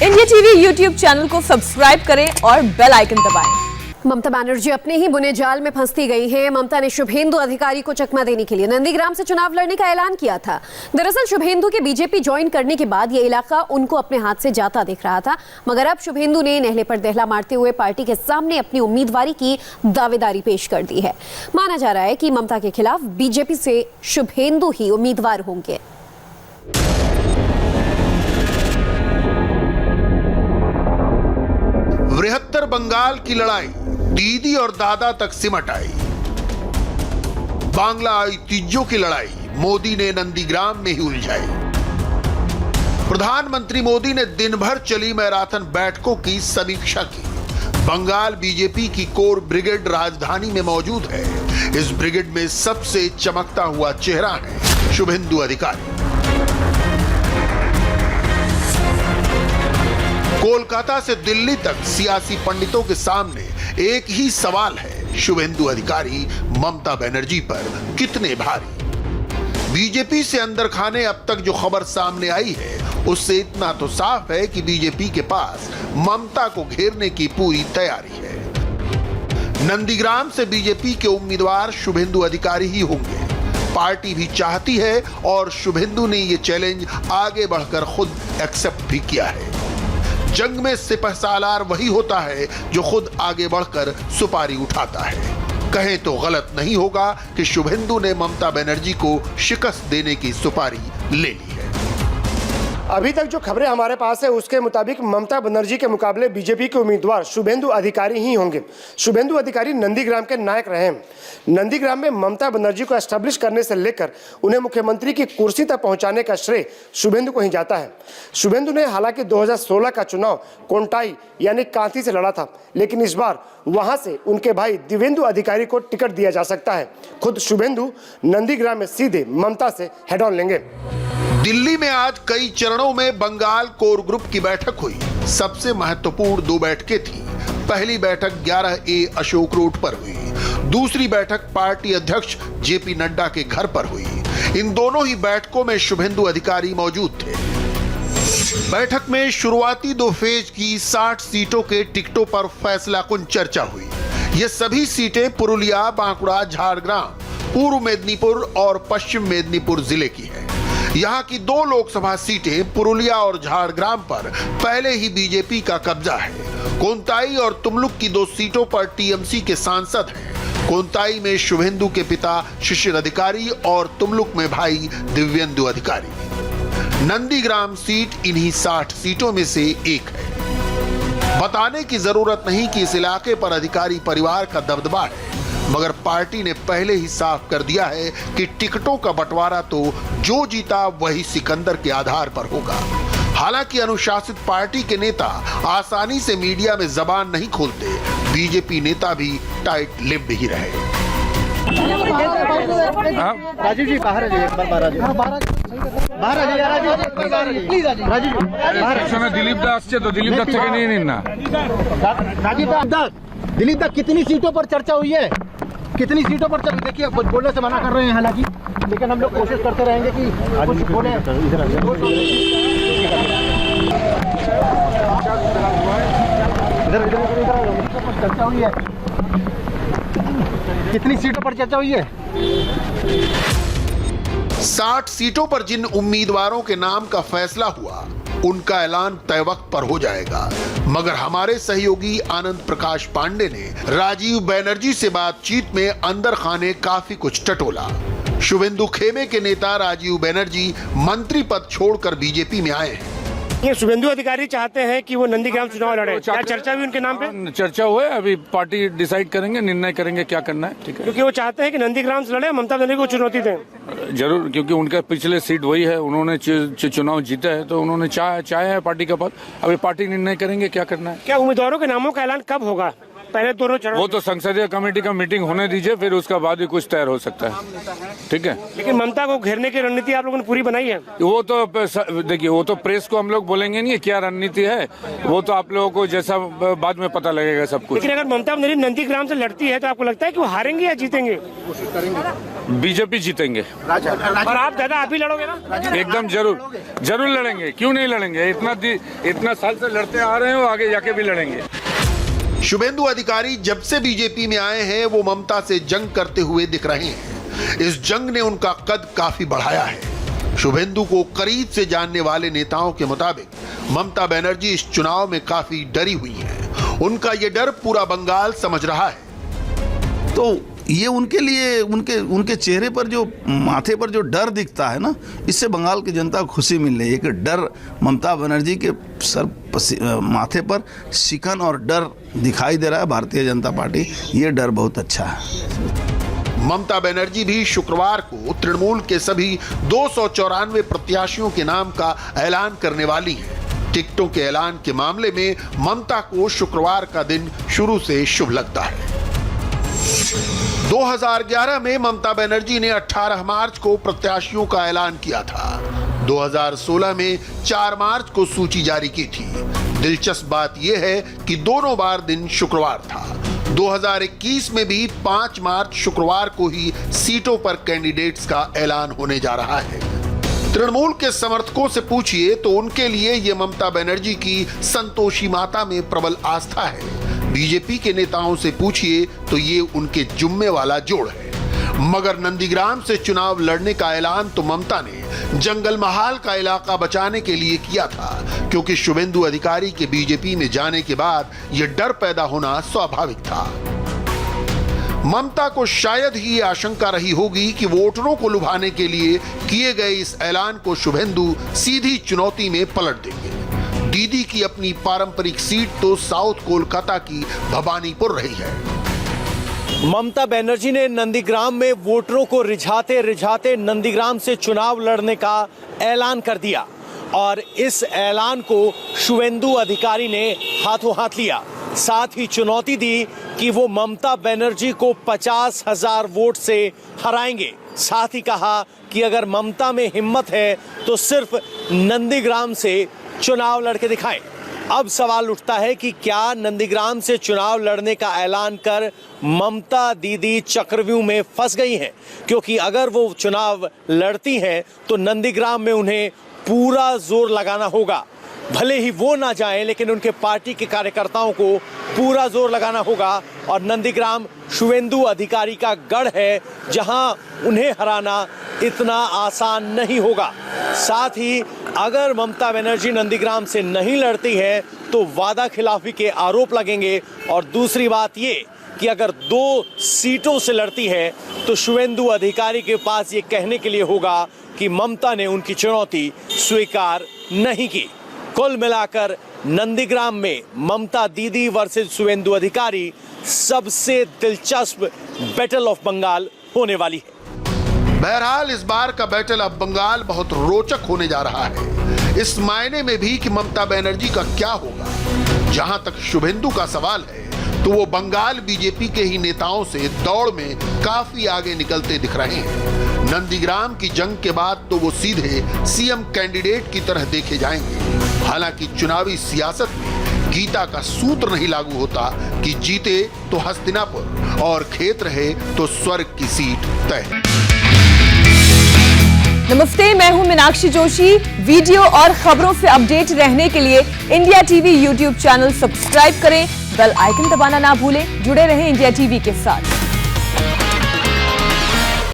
India TV YouTube channel को subscribe करें और बेल आइकन दबाएं। ममता बनर्जी अपने ही बुने जाल में फंसती गई हैं। ममता ने शुभेंदु अधिकारी को चकमा देने के लिए नंदीग्राम से चुनाव लड़ने का ऐलान किया था। दरअसल शुभेंदु के बीजेपी ज्वाइन करने के बाद ये इलाका उनको अपने हाथ से जाता दिख रहा था, मगर अब शुभेंदु ने नेहले पर दहला मारते हुए पार्टी के सामने अपनी उम्मीदवारी की दावेदारी पेश कर दी है। माना जा रहा है कि ममता के खिलाफ बीजेपी से शुभेंदु ही उम्मीदवार होंगे। बृहत्तर बंगाल की लड़ाई दीदी और दादा तक सिमट आई। बांग्ला ऐतिह्यों की लड़ाई मोदी ने नंदीग्राम में ही उलझाई। प्रधानमंत्री मोदी ने दिन भर चली मैराथन बैठकों की समीक्षा की। बंगाल बीजेपी की कोर ब्रिगेड राजधानी में मौजूद है। इस ब्रिगेड में सबसे चमकता हुआ चेहरा है शुभेंदु अधिकारी। कोलकाता से दिल्ली तक सियासी पंडितों के सामने एक ही सवाल है, शुभेंदु अधिकारी ममता बनर्जी पर कितने भारी। बीजेपी से अंदर खाने अब तक जो खबर सामने आई है उससे इतना तो साफ है कि बीजेपी के पास ममता को घेरने की पूरी तैयारी है। नंदीग्राम से बीजेपी के उम्मीदवार शुभेंदु अधिकारी ही होंगे। पार्टी भी चाहती है और शुभेंदु ने यह चैलेंज आगे बढ़कर खुद एक्सेप्ट भी किया है। जंग में सिपहसालार वही होता है जो खुद आगे बढ़कर सुपारी उठाता है। कहें तो गलत नहीं होगा कि शुभेंदु ने ममता बनर्जी को शिकस्त देने की सुपारी ले ली है। अभी तक जो खबरें हमारे पास है उसके मुताबिक ममता बनर्जी के मुकाबले बीजेपी के उम्मीदवार शुभेंदु अधिकारी ही होंगे। शुभेंदु अधिकारी नंदीग्राम के नायक रहे हैं। नंदीग्राम में ममता बनर्जी को एस्टेब्लिश करने से लेकर उन्हें मुख्यमंत्री की कुर्सी तक पहुंचाने का श्रेय शुभेंदु को ही जाता है। शुभेंदु ने हालांकि 2016 का चुनाव कोंटाई यानी कांती से लड़ा था, लेकिन इस बार वहां से उनके भाई दिव्येंदु अधिकारी को टिकट दिया जा सकता है। खुद शुभेंदु नंदीग्राम में सीधे ममता से हेड ऑन लेंगे। दिल्ली में आज कई चरणों में बंगाल कोर ग्रुप की बैठक हुई। सबसे महत्वपूर्ण दो बैठकें थी। पहली बैठक 11A अशोक रोड पर हुई। दूसरी बैठक पार्टी अध्यक्ष जेपी नड्डा के घर पर हुई। इन दोनों ही बैठकों में शुभेंदु अधिकारी मौजूद थे। बैठक में शुरुआती दो फेज की 60 सीटों के टिकटों पर फैसलाकुन चर्चा हुई। ये सभी सीटें पुरुलिया, बांकुड़ा, झारग्राम, पूर्व मेदिनीपुर और पश्चिम मेदिनीपुर जिले की है। यहाँ की दो लोकसभा सीटें पुरुलिया और झारग्राम पर पहले ही बीजेपी का कब्जा है। कोंताई और तुमलुक की दो सीटों पर टीएमसी के सांसद हैं। कोंताई में शुभेंदु के पिता शिशिर अधिकारी और तुमलुक में भाई दिव्येंदु अधिकारी। नंदीग्राम सीट इन्हीं 60 सीटों में से एक है। बताने की जरूरत नहीं कि इस इलाके पर अधिकारी परिवार का दबदबा है, मगर पार्टी ने पहले ही साफ कर दिया है कि टिकटों का बंटवारा तो जो जीता वही सिकंदर के आधार पर होगा। हालांकि अनुशासित पार्टी के नेता आसानी से मीडिया में जबान नहीं खोलते। बीजेपी नेता भी टाइट लिप्ड ही रहे। राजीव जी बाहर आ जाइए, एक बार बाहर आ जाइए। बाहर आ जाइए प्लीज। राजीव जी दिलीप दास से तो दिलीप दास থেকে নিয়ে নিন না। राजीव दास, दिलीप दास कितनी सीटों पर चर्चा हुई है? कितनी सीटों पर चर्चा? देखिए बोलने से मना कर रहे हैं हालांकि, लेकिन हम लोग कोशिश करते रहेंगे कि कुछ बोले। इधर चर्चा हुई है। कितनी सीटों पर चर्चा हुई है? 60 सीटों पर जिन उम्मीदवारों के नाम का फैसला हुआ उनका ऐलान तय वक्त पर हो जाएगा। मगर हमारे सहयोगी आनंद प्रकाश पांडे ने राजीव बनर्जी से बातचीत में अंदर खाने काफी कुछ टटोला। शुभेंदु खेमे के नेता राजीव बनर्जी मंत्री पद छोड़कर बीजेपी में आए हैं। ये शुभेंदु अधिकारी चाहते हैं कि वो नंदीग्राम चुनाव लड़े। क्या चर्चा हुई उनके नाम पे? चर्चा हुआ है, अभी पार्टी डिसाइड करेंगे, निर्णय करेंगे क्या करना है। ठीक है, क्योंकि वो चाहते हैं कि नंदीग्राम से लड़े, ममता बनर्जी को चुनौती दें। जरूर, क्योंकि उनका पिछले सीट वही है, उन्होंने चुनाव जीता है तो उन्होंने चाहे है पार्टी का पद। अभी पार्टी निर्णय करेंगे क्या करना है। क्या उम्मीदवारों के नामों का ऐलान कब होगा? पहले दोनों चरण, वो तो संसदीय कमेटी का मीटिंग होने दीजिए, फिर उसका बाद ही कुछ तैयार हो सकता है। ठीक है, लेकिन ममता को घेरने की रणनीति आप लोगों ने पूरी बनाई है। वो तो देखिए, वो तो प्रेस को हम लोग बोलेंगे नहीं क्या रणनीति है, वो तो आप लोगों को जैसा बाद में पता लगेगा सब कुछ। लेकिन अगर ममता बनर्जी नंदीग्राम से लड़ती है तो आपको लगता है कि वो हारेंगे या जीतेंगे? बीजेपी जीतेंगे। और आप दादा आप ही लड़ोगे ना? एकदम जरूर लड़ेंगे, क्यों नहीं लड़ेंगे, इतना साल से लड़ते आ रहे हो, आगे जाके भी लड़ेंगे। शुभेंदु अधिकारी जब से बीजेपी में आए हैं वो ममता से जंग करते हुए दिख रहे हैं। इस जंग ने उनका कद काफी बढ़ाया है। शुभेंदु को करीब से जानने वाले नेताओं के मुताबिक ममता बनर्जी इस चुनाव में काफी डरी हुई हैं। उनका ये डर पूरा बंगाल समझ रहा है। तो ये उनके लिए उनके चेहरे पर जो माथे पर जो डर दिखता है ना, इससे बंगाल की जनता को खुशी मिल रही है कि डर ममता बनर्जी के माथे पर शिकन और डर दिखाई दे रहा है। भारतीय जनता पार्टी, ये डर बहुत अच्छा है। ममता बनर्जी भी शुक्रवार को तृणमूल के सभी 294 प्रत्याशियों के नाम का ऐलान करने वाली हैं। टिकटों के ऐलान के मामले में ममता को शुक्रवार का दिन शुरू से शुभ लगता है। 2011 में ममता बनर्जी ने 18 मार्च को प्रत्याशियों का ऐलान किया था। 2016 में 4 मार्च को सूची जारी की थी। दिलचस्प बात यह है कि दोनों बार दिन शुक्रवार था। 2021 में भी 5 मार्च शुक्रवार को ही सीटों पर कैंडिडेट्स का ऐलान होने जा रहा है। तृणमूल के समर्थकों से पूछिए तो उनके लिए ये ममता बनर्जी की संतोषी माता में प्रबल आस्था है। बीजेपी के नेताओं से पूछिए तो ये उनके जुम्मे वाला जोड़ है। मगर नंदीग्राम से चुनाव लड़ने का ऐलान तो ममता ने जंगल महाल का इलाका बचाने के लिए किया था, क्योंकि शुभेंदु अधिकारी के बीजेपी में जाने के बाद यह डर पैदा होना स्वाभाविक था। ममता को शायद ही ये आशंका रही होगी कि वोटरों को लुभाने के लिए किए गए इस ऐलान को शुभेंदु सीधी चुनौती में पलट देंगे। दीदी की अपनी पारंपरिक सीट तो साउथ कोलकाता की भवानीपुर रही है। ममता बनर्जी ने नंदीग्राम में वोटरों को रिझाते रिझाते नंदीग्राम से चुनाव लड़ने का ऐलान कर दिया और इस ऐलान को शुभेंदु अधिकारी ने हाथों हाथ लिया। साथ ही चुनौती दी कि वो ममता बनर्जी को 50,000 वोट से हराएंगे। साथ ही कहा कि अगर ममता में हिम्मत है तो सिर्फ नंदीग्राम से चुनाव लड़के दिखाएं। अब सवाल उठता है कि क्या नंदीग्राम से चुनाव लड़ने का ऐलान कर ममता दीदी चक्रव्यूह में फंस गई हैं? क्योंकि अगर वो चुनाव लड़ती हैं तो नंदीग्राम में उन्हें पूरा जोर लगाना होगा। भले ही वो ना जाएं, लेकिन उनके पार्टी के कार्यकर्ताओं को पूरा जोर लगाना होगा। और नंदीग्राम शुभेंदु अधिकारी का गढ़ है, जहां उन्हें हराना इतना आसान नहीं होगा। साथ ही अगर ममता बनर्जी नंदीग्राम से नहीं लड़ती है तो वादा खिलाफी के आरोप लगेंगे। और दूसरी बात ये कि अगर 2 सीटों से लड़ती है तो शुभेंदु अधिकारी के पास ये कहने के लिए होगा कि ममता ने उनकी चुनौती स्वीकार नहीं की। कुल मिलाकर नंदीग्राम में ममता दीदी वर्सेस शुभेंदु अधिकारी सबसे दिलचस्प बैटल ऑफ बंगाल होने वाली है। बहरहाल इस बार का बैटल ऑफ बंगाल बहुत रोचक होने जा रहा है, इस मायने में भी कि ममता बनर्जी का क्या होगा। जहां तक शुभेंदु का सवाल है तो वो बंगाल बीजेपी के ही नेताओं से दौड़ में काफी आगे निकलते दिख रहे हैं। नंदीग्राम की जंग के बाद तो वो सीधे सीएम कैंडिडेट की तरह देखे जाएंगे। हालांकि चुनावी सियासत में गीता का सूत्र नहीं लागू होता कि जीते तो हस्तिनापुर और खेत रहे तो स्वर्ग की सीट तय। नमस्ते, मैं हूं मीनाक्षी जोशी। वीडियो और खबरों से अपडेट रहने के लिए India TV YouTube channel subscribe करें, बेल आइकन दबाना ना भूलें। जुड़े रहें इंडिया टीवी के साथ।